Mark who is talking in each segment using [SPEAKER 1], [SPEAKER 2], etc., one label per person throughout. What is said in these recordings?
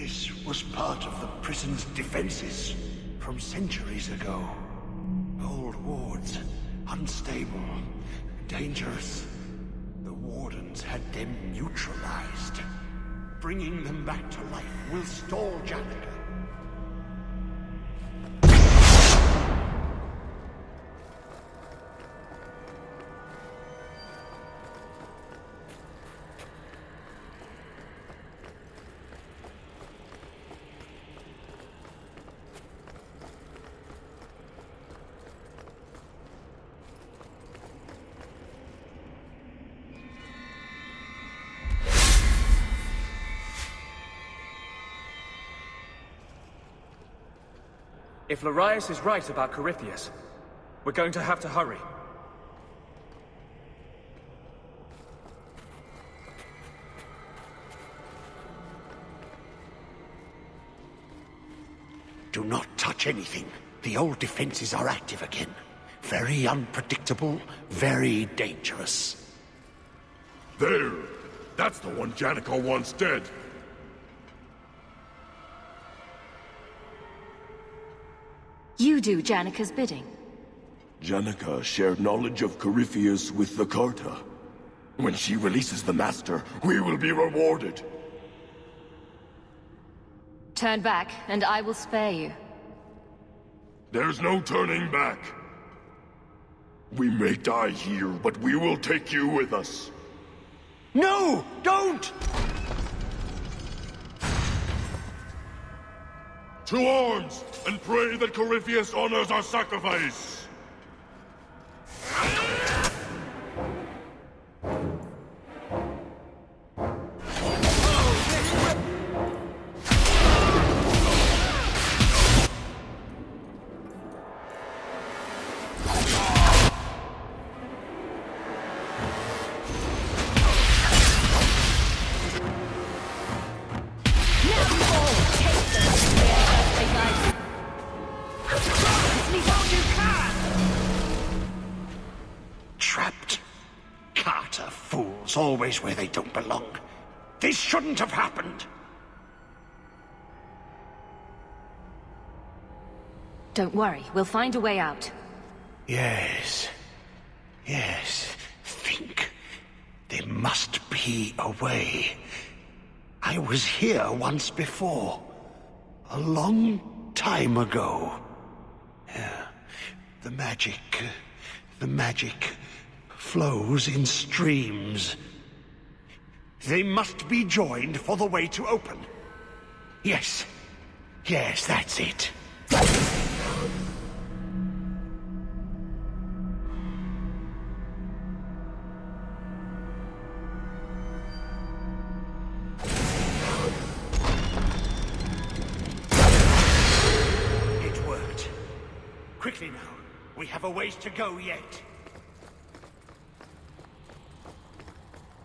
[SPEAKER 1] This was part of the prison's defenses from centuries ago. Old wards, unstable, dangerous. The wardens had them neutralized. Bringing them back to life will stall Janica.
[SPEAKER 2] If Larius is right about Corypheus, we're going to have to hurry.
[SPEAKER 1] Do not touch anything. The old defenses are active again. Very unpredictable, very dangerous.
[SPEAKER 3] There! That's the one Janica wants dead!
[SPEAKER 4] You do Janica's bidding.
[SPEAKER 3] Janica shared knowledge of Corypheus with the Carta. When she releases the Master, we will be rewarded.
[SPEAKER 4] Turn back, and I will spare you.
[SPEAKER 3] There's no turning back. We may die here, but we will take you with us.
[SPEAKER 1] No! Don't!
[SPEAKER 3] To arms, and pray that Corypheus honors our sacrifice!
[SPEAKER 1] Trapped. Carter fools, always where they don't belong. This shouldn't have happened.
[SPEAKER 4] Don't worry, we'll find a way out.
[SPEAKER 1] Yes. Yes. Think. There must be a way. I was here once before. A long time ago. Yeah. The magic flows in streams. They must be joined for the way to open. Yes. Yes, that's it. It worked. Quickly now. We have a ways to go yet.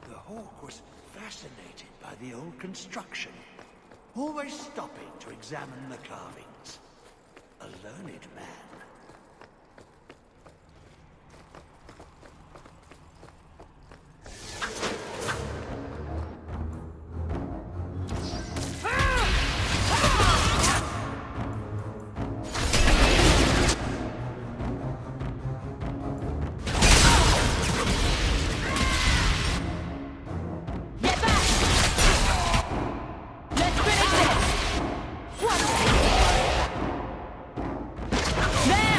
[SPEAKER 1] The Hawke was fascinated by the old construction, always stopping to examine the carvings. A learned man.
[SPEAKER 4] There!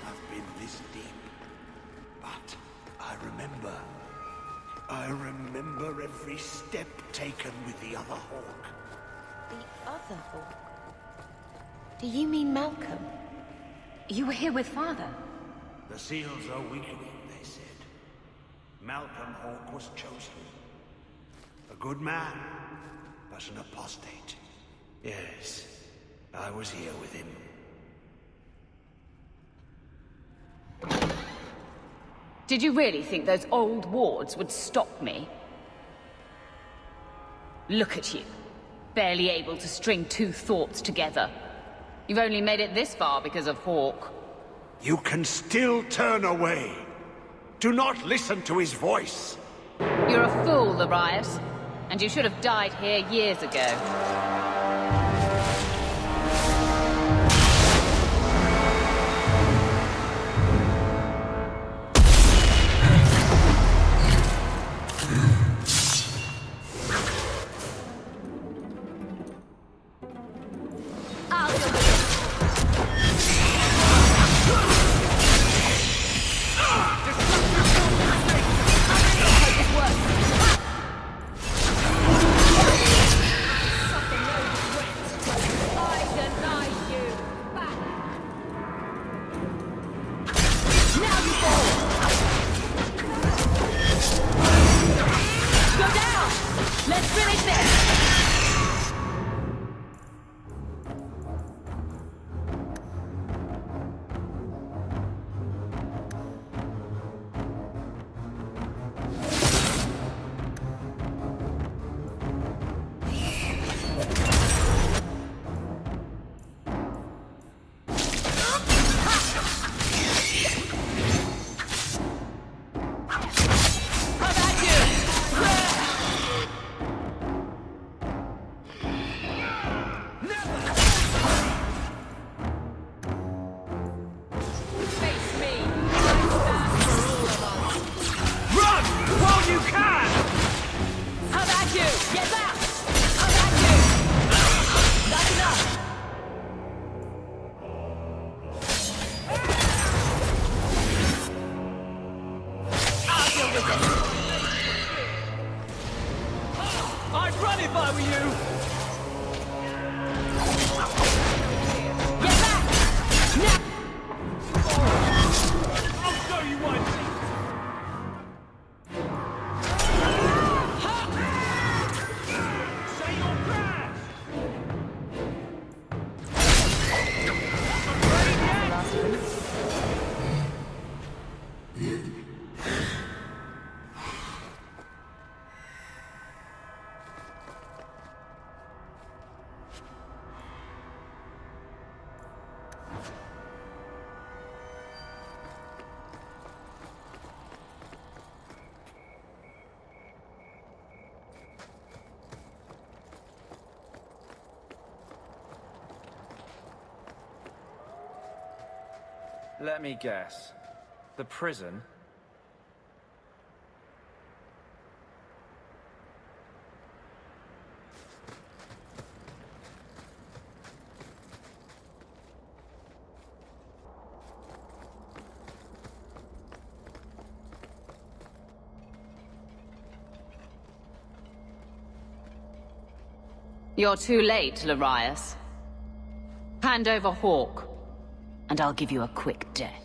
[SPEAKER 1] have been this deep. But I remember. I remember every step taken with the other Hawke.
[SPEAKER 5] The other Hawke? Do you mean Malcolm?
[SPEAKER 4] You were here with Father.
[SPEAKER 1] The seals are weakening, they said. Malcolm Hawke was chosen. A good man, but an apostate. Yes, I was here with him.
[SPEAKER 6] Did you really think those old wards would stop me? Look at you, barely able to string two thoughts together. You've only made it this far because of Hawke.
[SPEAKER 1] You can still turn away. Do not listen to his voice.
[SPEAKER 6] You're a fool, Larius, and you should have died here years ago.
[SPEAKER 2] Let me guess. The prison?
[SPEAKER 6] You're too late, Larius. Hand over Hawke, and I'll give you a quick death.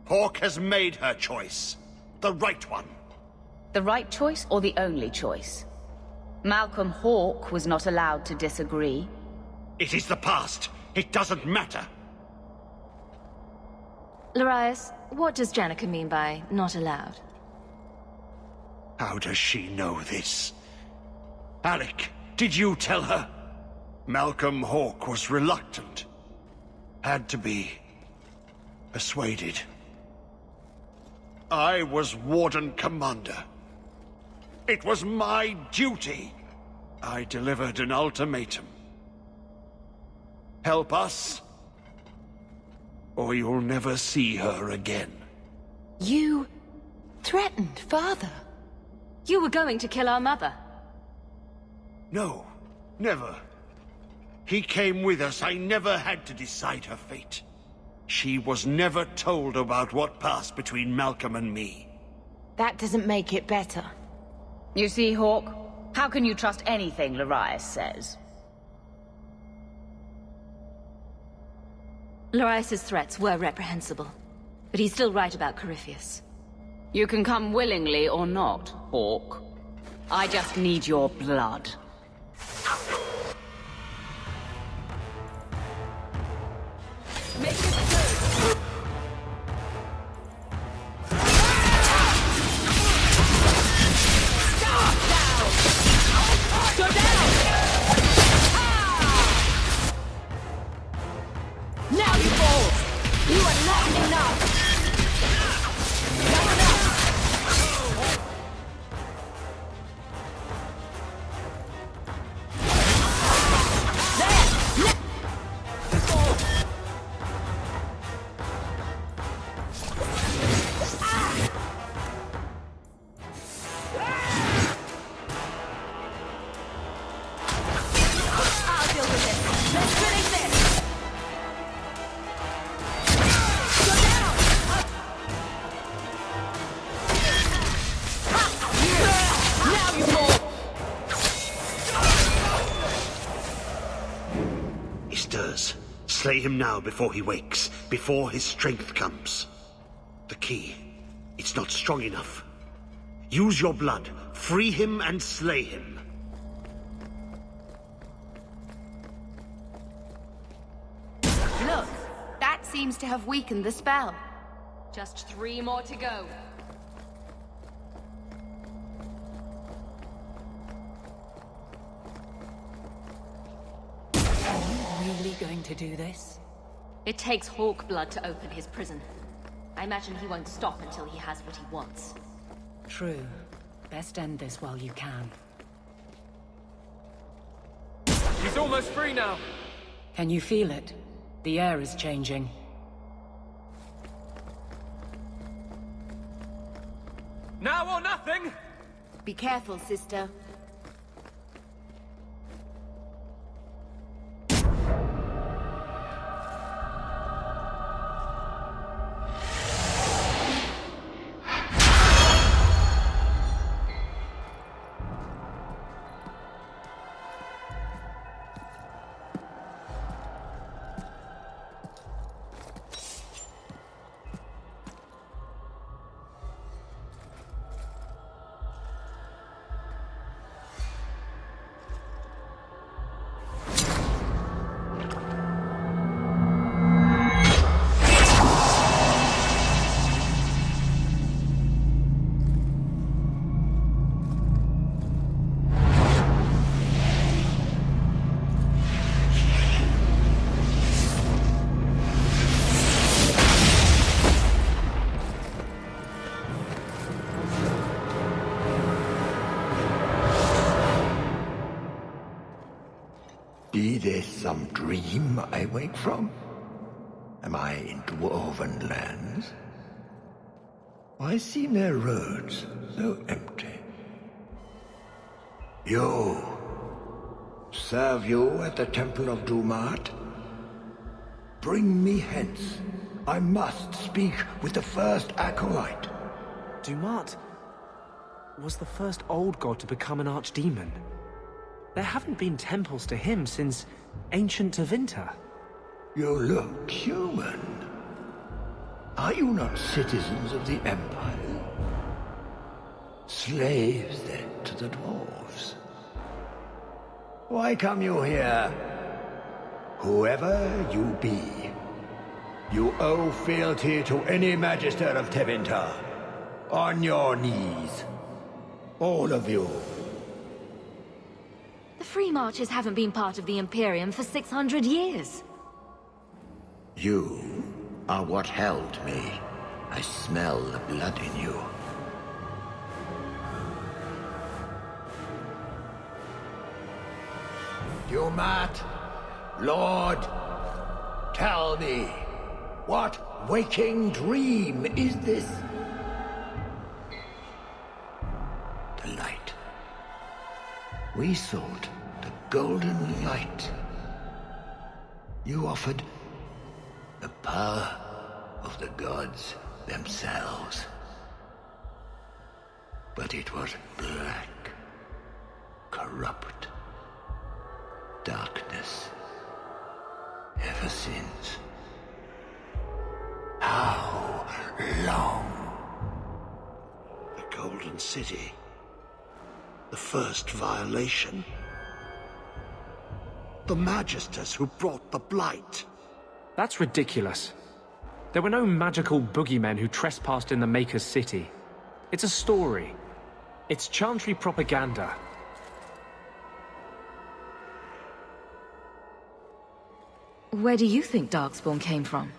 [SPEAKER 1] Hawke has made her choice. The right one.
[SPEAKER 6] The right choice or the only choice? Malcolm Hawke was not allowed to disagree.
[SPEAKER 1] It is the past. It doesn't matter.
[SPEAKER 4] Larius, what does Janica mean by not allowed?
[SPEAKER 1] How does she know this? Alec, did you tell her? Malcolm Hawke was reluctant. Had to be persuaded. I was Warden Commander. It was my duty. I delivered an ultimatum. Help us, or you'll never see her again.
[SPEAKER 5] You threatened Father.
[SPEAKER 4] You were going to kill our mother.
[SPEAKER 1] No, never. He came with us. I never had to decide her fate. She was never told about what passed between Malcolm and me.
[SPEAKER 5] That doesn't make it better.
[SPEAKER 6] You see, Hawke? How can you trust anything Larius says?
[SPEAKER 4] Larius's threats were reprehensible, but he's still right about Corypheus.
[SPEAKER 6] You can come willingly or not, Hawke. I just need your blood. Make it good! Stop down! Go down! Now you fall! You are not enough! Not enough!
[SPEAKER 1] Slay him now before he wakes, before his strength comes. The key, it's not strong enough. Use your blood, free him and slay him.
[SPEAKER 5] Look, that seems to have weakened the spell.
[SPEAKER 4] Just 3 more to go.
[SPEAKER 7] Really going to do this?
[SPEAKER 4] It takes Hawke blood to open his prison. I imagine he won't stop until he has what he wants.
[SPEAKER 7] True. Best end this while you can.
[SPEAKER 2] He's almost free now.
[SPEAKER 7] Can you feel it? The air is changing.
[SPEAKER 2] Now or nothing!
[SPEAKER 5] Be careful, sister.
[SPEAKER 3] Be this some dream I wake from? Am I in dwarven lands? Why seem their roads so empty? You! Serve you at the Temple of Dumat? Bring me hence. I must speak with the first acolyte.
[SPEAKER 8] Dumat was the first old god to become an archdemon. There haven't been temples to him since ancient Tevinter.
[SPEAKER 3] You look human. Are you not citizens of the Empire? Slaves, then, to the dwarves? Why come you here? Whoever you be, you owe fealty to any Magister of Tevinter. On your knees. All of you.
[SPEAKER 4] The Free Marches haven't been part of the Imperium for 600 years.
[SPEAKER 3] You are what held me. I smell the blood in you. Dumat, Lord, tell me, what waking dream is this? The light. We sought the golden light. You offered the power of the gods themselves. But it was black, corrupt, darkness, ever since. How long?
[SPEAKER 1] The Golden City. The first violation. The Magisters who brought the Blight.
[SPEAKER 8] That's ridiculous. There were no magical boogeymen who trespassed in the Maker's City. It's a story. It's Chantry propaganda.
[SPEAKER 4] Where do you think Darkspawn came from?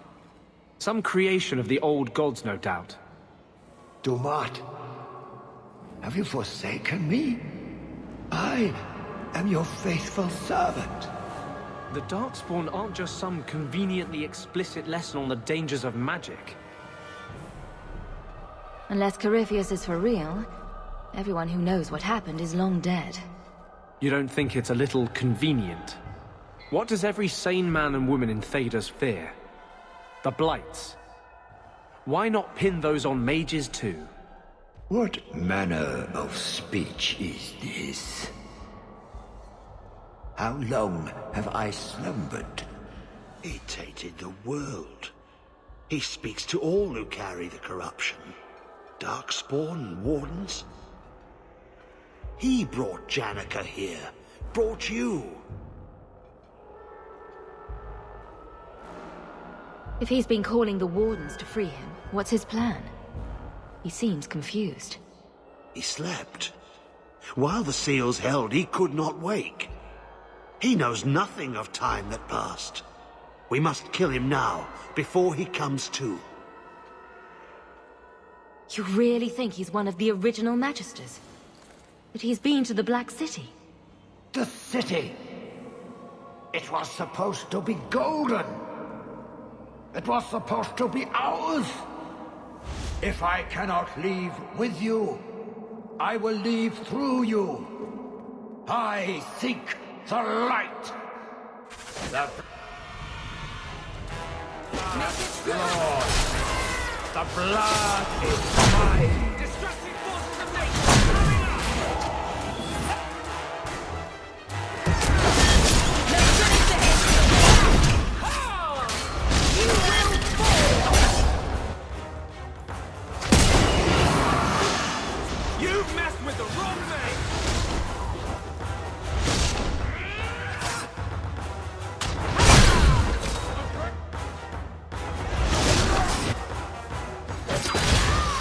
[SPEAKER 8] Some creation of the old gods, no doubt.
[SPEAKER 3] Dumat, have you forsaken me? I am your faithful servant.
[SPEAKER 8] The Darkspawn aren't just some conveniently explicit lesson on the dangers of magic.
[SPEAKER 4] Unless Corypheus is for real, everyone who knows what happened is long dead.
[SPEAKER 8] You don't think it's a little convenient? What does every sane man and woman in Thedas fear? The Blights. Why not pin those on mages too?
[SPEAKER 3] What manner of speech is this? How long have I slumbered?
[SPEAKER 1] He tainted the world. He speaks to all who carry the corruption. Darkspawn, Wardens. He brought Janica here. Brought you.
[SPEAKER 4] If he's been calling the Wardens to free him, what's his plan? He seems confused.
[SPEAKER 1] He slept. While the seals held, he could not wake. He knows nothing of time that passed. We must kill him now, before he comes to.
[SPEAKER 4] You really think he's one of the original Magisters? That he's been to the Black City?
[SPEAKER 3] The city! It was supposed to be golden! It was supposed to be ours! If I cannot leave with you, I will leave through you. I seek the light! The blood! The blood is mine!
[SPEAKER 2] Destructive forces of nature coming up! You've messed with the wrong thing!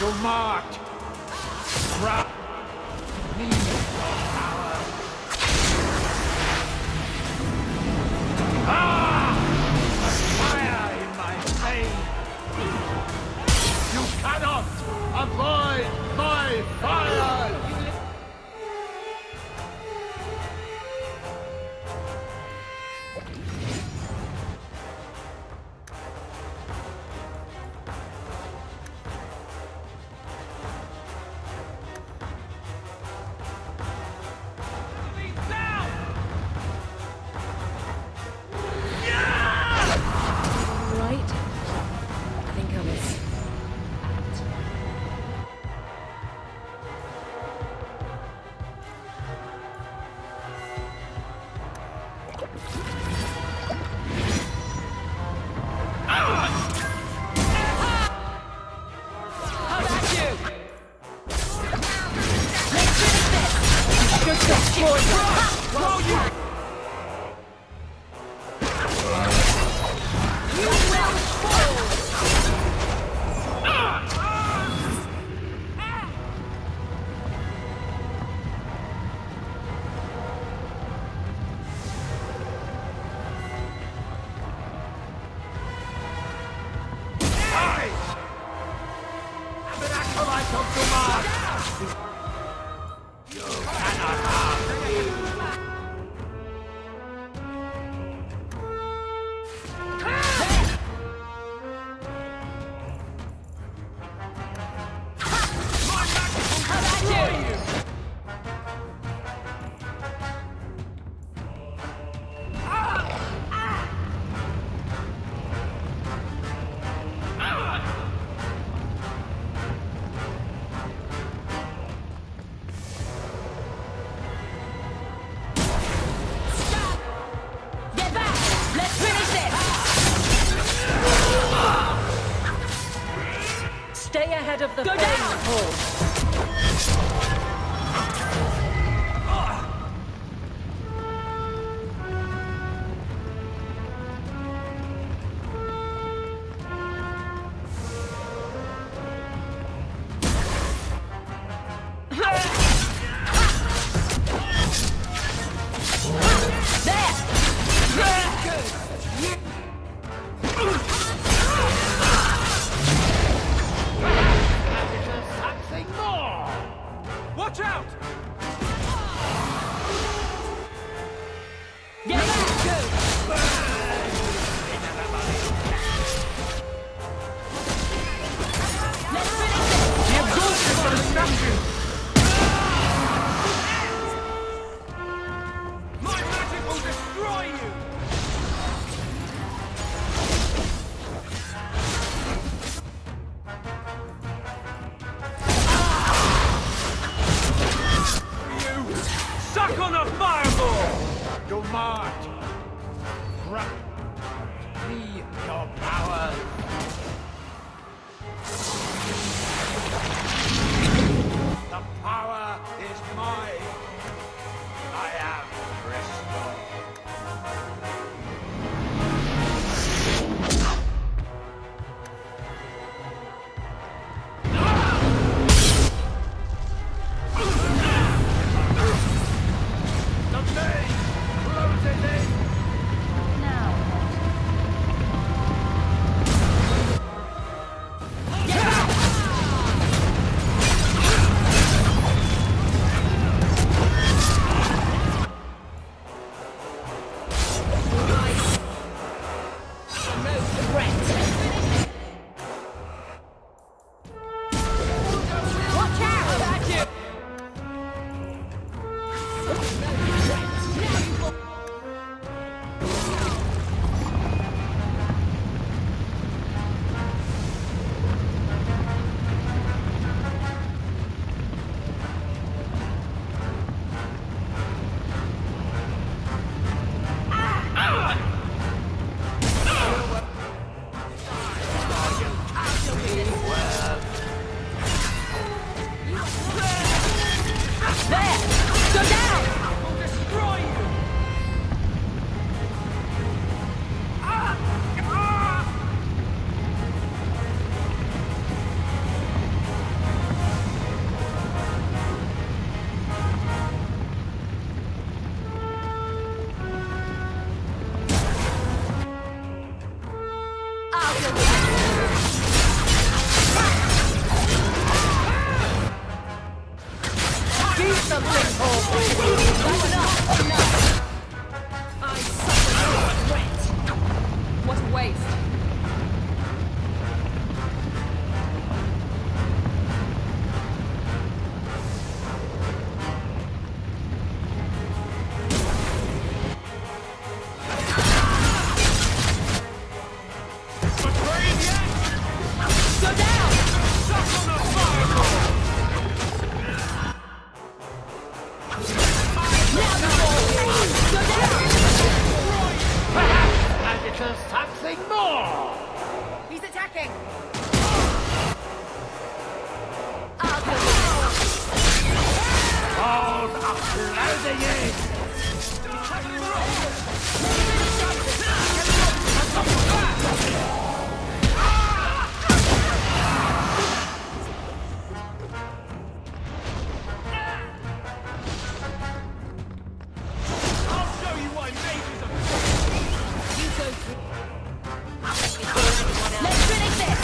[SPEAKER 3] Dumat! Grab me power! Ah! The fire in my veins! You cannot avoid my fire!
[SPEAKER 4] Right? I think I was...
[SPEAKER 7] ahead of the Hawke.
[SPEAKER 2] Watch out! My magic will destroy you! You suck on a fireball!
[SPEAKER 3] Do not grant me your power. The power is mine. I am Crystal. The maze closes in.
[SPEAKER 6] What a waste.
[SPEAKER 3] Something more!
[SPEAKER 6] He's attacking!
[SPEAKER 3] Hold up, closing in!
[SPEAKER 2] I'll show you why mages are...
[SPEAKER 6] Let's finish this!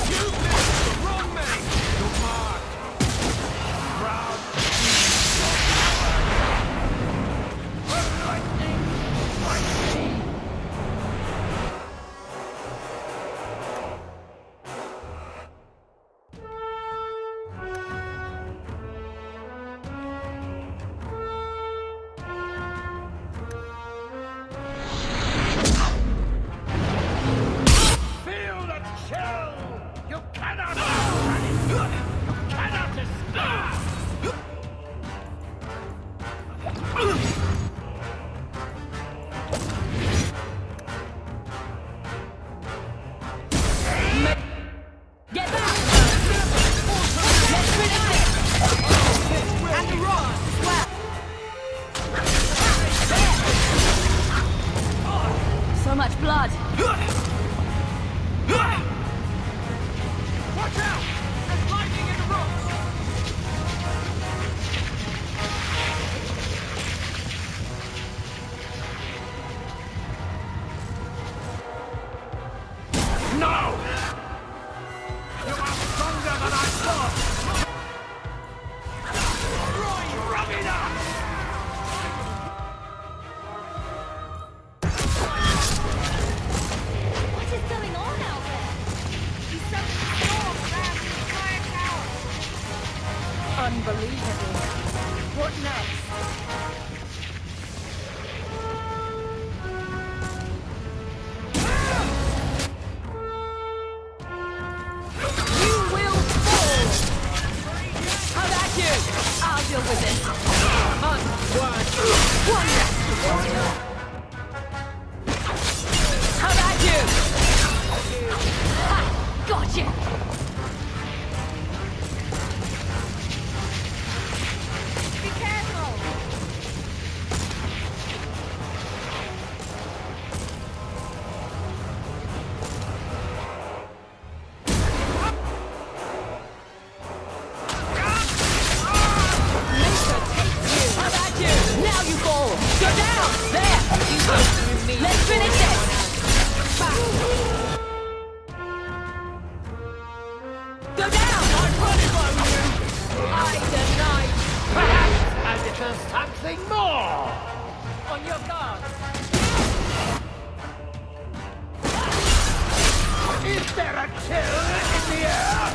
[SPEAKER 2] You picked the wrong mage!
[SPEAKER 3] You're marked. Proud
[SPEAKER 4] So much blood!
[SPEAKER 2] Watch out! There's lightning in the rocks!
[SPEAKER 1] No! You are stronger than I thought! Rub it up!
[SPEAKER 4] What is going on out there?
[SPEAKER 5] He summoned a storm around the entire tower.
[SPEAKER 7] Unbelievable. What next?
[SPEAKER 6] You will fall! How about you? I'll deal with this. One last warrior. How about you? Ha! Got you!
[SPEAKER 5] Be careful.
[SPEAKER 6] How about you? Now you fall! Go down! There! You go through me. Let's finish this! Go down! I'm running by you! I deny!
[SPEAKER 3] Perhaps I deserve something more!
[SPEAKER 6] On your guard!
[SPEAKER 3] Is there a chill in the air?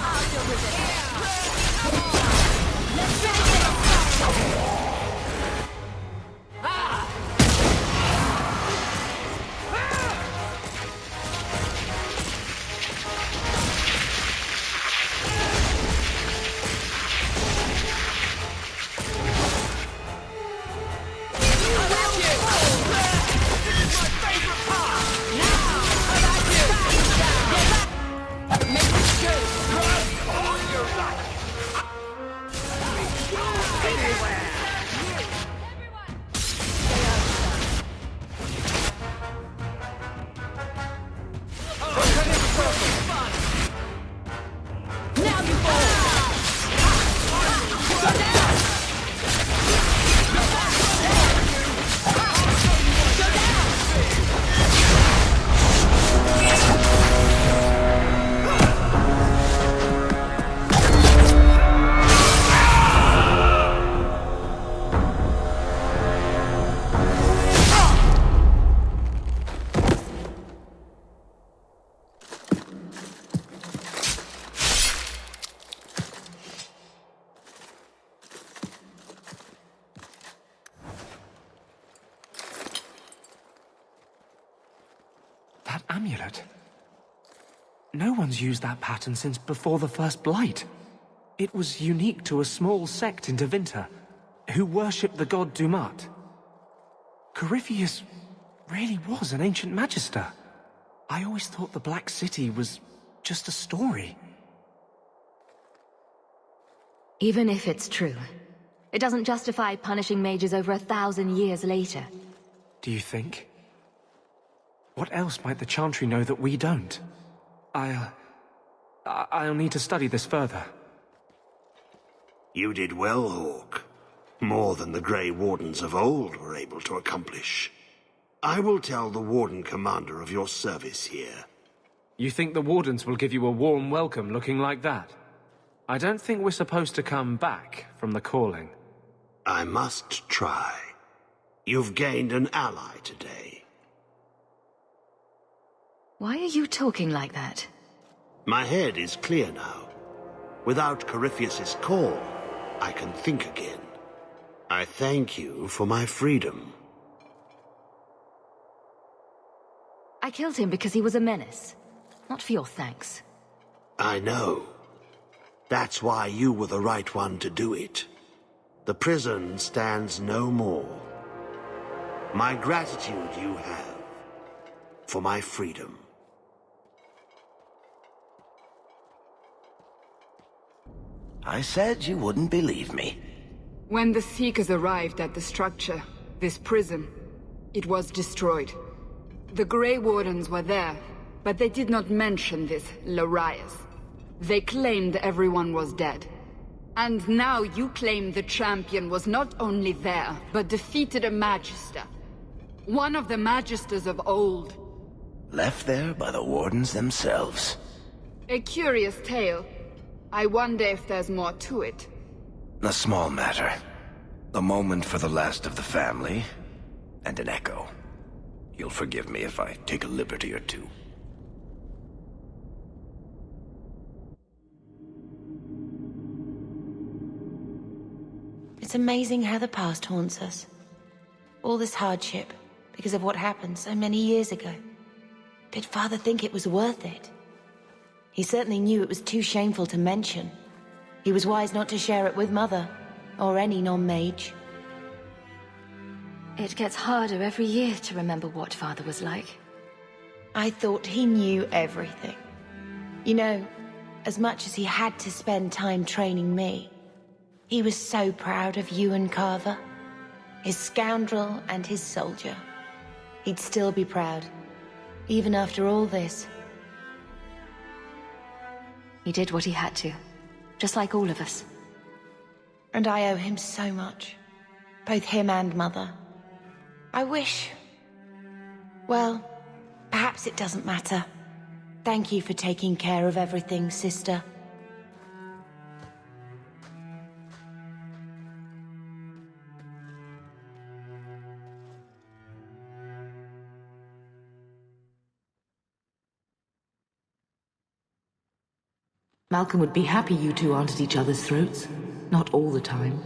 [SPEAKER 6] I'll deal with it. Let's finish this!
[SPEAKER 8] That amulet. No one's used that pattern since before the first Blight. It was unique to a small sect in Tevinter, who worshipped the god Dumat. Corypheus really was an ancient magister. I always thought the Black City was just a story.
[SPEAKER 4] Even if it's true, it doesn't justify punishing mages over 1,000 years later.
[SPEAKER 8] Do you think? What else might the Chantry know that we don't? I'll need to study this further.
[SPEAKER 1] You did well, Hawke. More than the Grey Wardens of old were able to accomplish. I will tell the Warden Commander of your service here.
[SPEAKER 8] You think the Wardens will give you a warm welcome looking like that? I don't think we're supposed to come back from the calling.
[SPEAKER 1] I must try. You've gained an ally today.
[SPEAKER 4] Why are you talking like that?
[SPEAKER 1] My head is clear now. Without Corypheus's call, I can think again. I thank you for my freedom.
[SPEAKER 4] I killed him because he was a menace. Not for your thanks.
[SPEAKER 1] I know. That's why you were the right one to do it. The prison stands no more. My gratitude you have for my freedom.
[SPEAKER 3] I said you wouldn't believe me.
[SPEAKER 9] When the Seekers arrived at the structure, This prison, it was destroyed. The Grey Wardens were there, but they did not mention this Larius. They claimed everyone was dead. And now you claim the champion was not only there, but defeated a Magister. One of the Magisters of old.
[SPEAKER 10] Left there by the Wardens themselves.
[SPEAKER 9] A curious tale. I wonder if there's more to it.
[SPEAKER 10] A small matter. A moment for the last of the family, and an echo. You'll forgive me if I take a liberty or two.
[SPEAKER 5] It's amazing how the past haunts us. All this hardship, because of what happened so many years ago. Did Father think it was worth it? He certainly knew it was too shameful to mention. He was wise not to share it with Mother, or any non-mage.
[SPEAKER 4] It gets harder every year to remember what Father was like.
[SPEAKER 5] I thought he knew everything. You know, as much as he had to spend time training me, he was so proud of you and Carver. His scoundrel and his soldier. He'd still be proud, even after all this.
[SPEAKER 4] He did what he had to, just like all of us.
[SPEAKER 5] And I owe him so much. Both him and Mother. I wish... Well, perhaps it doesn't matter. Thank you for taking care of everything, sister.
[SPEAKER 7] Malcolm would be happy you two aren't at each other's throats. Not all the time.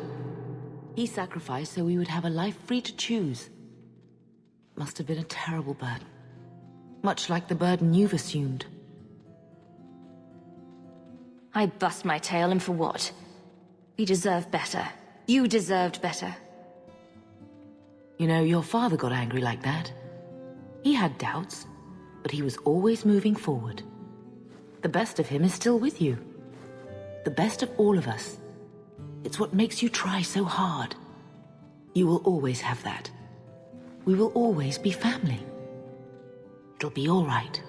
[SPEAKER 7] He sacrificed so we would have a life free to choose. Must have been a terrible burden. Much like the burden you've assumed.
[SPEAKER 4] I bust my tail, and for what? We deserve better. You deserved better.
[SPEAKER 7] You know, your father got angry like that. He had doubts, but he was always moving forward. The best of him is still with you. The best of all of us. It's what makes you try so hard. You will always have that. We will always be family. It'll be all right.